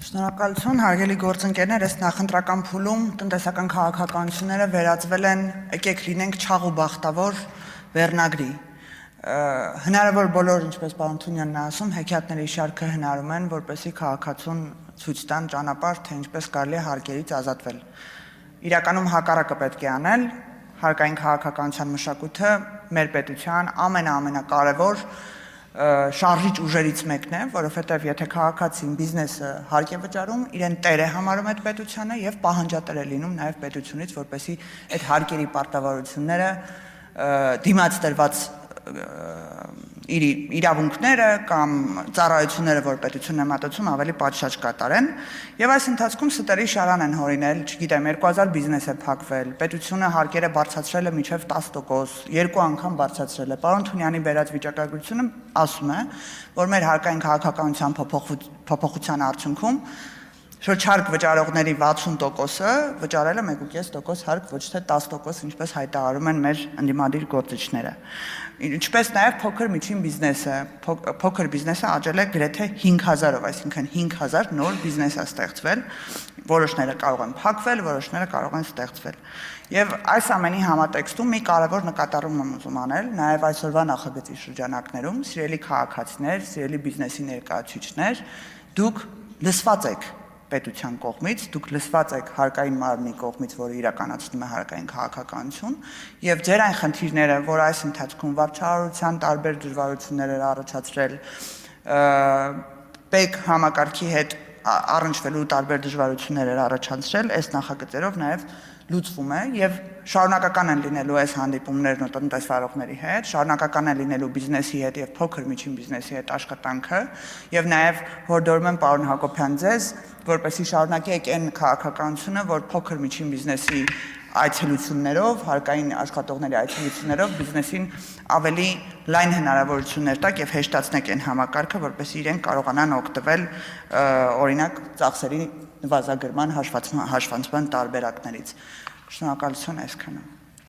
Շնորհակալություն, հարգելի գործընկերներ, այս նախընտրական փուլում տնտեսական քաղաքականությունները վերածվել են եկեք լինենք չաղ ու բախտավոր վերնագրի։ Հնարավոր բոլոր, ինչպես պարոն Թունյանն է ասում, հեքիաթների շարքը հնարում են, որպեսզի քաղաքացուն ցույց տան ճանապարհ, թե ինչպես կարելի է հարկերից ազատվել։ Իրականում հակառակը պետք է անել, հարկային քաղաքականության մշակույթը մեր պետության ամենակարևոր շարժիչ ուժերից մեկն է, որովհետև եթե քաղաքացին բիզնեսը հարկ է վճարում, իրեն տեր է համարում այդ պետությանը եւ պահանջատեր է լինում նաեւ պետությունից, որպեսզի այդ հարկերի պարտավորությունները դիմաց տրված իր իրավունքները կամ ծառայությունները, որ պետությունն է մատուցում, ավելի պատշաճ կատարեն։ Եվ այս ընթացքում ստերի շարան են հորինել, չգիտեմ, 2000 բիզնես է փակվել, պետությունը հարկերը բարձրացրել է մինչև 10%, 2 անգամ բարձրացրել է։ Պարոն Թունյանի բերած վիճակագրությունը ասում է, որ մեր հարկային քաղաքականության փոփոխության արդյունքում շուրջ հարկ վճարողների 60%-ը վճարել է 1.5% հարկ, ոչ թե 10%, ինչպես հայտարարում են մեր ընդդիմադիր գործիչները։ Ինչպես նաև փոքր միջին բիզնեսը, փոքր բիզնեսը աճել է գրեթե 5000-ով, այսինքն 5000 նոր բիզնես է ստեղծվել, որոշները կարող են փակվել, որոշները կարող են ստեղծվել։ Եվ այս ամենի համատեքստում մի կարևոր նկատառում եմ ուզում անել, նաև այսօրվա նախագծի շրջանակներում, սիրելի քաղաքացիներ, սիրելի բիզնեսի ներկայացուցիչներ, դուք լսված եք պետության կողմից, դուք լսված եք հարկային մարմնի կողմից, որը իրականացնում է հարկային քաղաքականություն, եւ ձեր այն խնդիրները, որ այս ընթացքում վարչարարության տարբեր դժվարություններ էր առաջացրել, ՊԵԿ համակարգի հետ առնչվելու տարբեր դժվարություններ էր առաջացրել, այս նախագծերով նաեւ լուծվում է եւ շարունակական են լինելու այս հանդիպումներն ու տնտեսվարողների հետ, շարունակական է լինելու բիզնեսի հետ եւ փոքր միջին բիզնեսի հետ աշխատանքը եւ նաեւ հորդորում եմ պարոն Հակոբյան ձեզ, որպեսզի շարունակեք այն քաղաքականությունը, որ փոքր միջին բիզնեսի այցելություններով, հարկային աշխատողների այցելություններով բիզնեսին ավելի լայն հնարավորություններ տակ եւ հեշտացնեք այն համակարգը, որպեսզի իրենք կարողանան օգտվել օրինակ ծախսերի նվազագրման հաշվարկման տարբերակներից։ Շնորհակալություն այսքանը։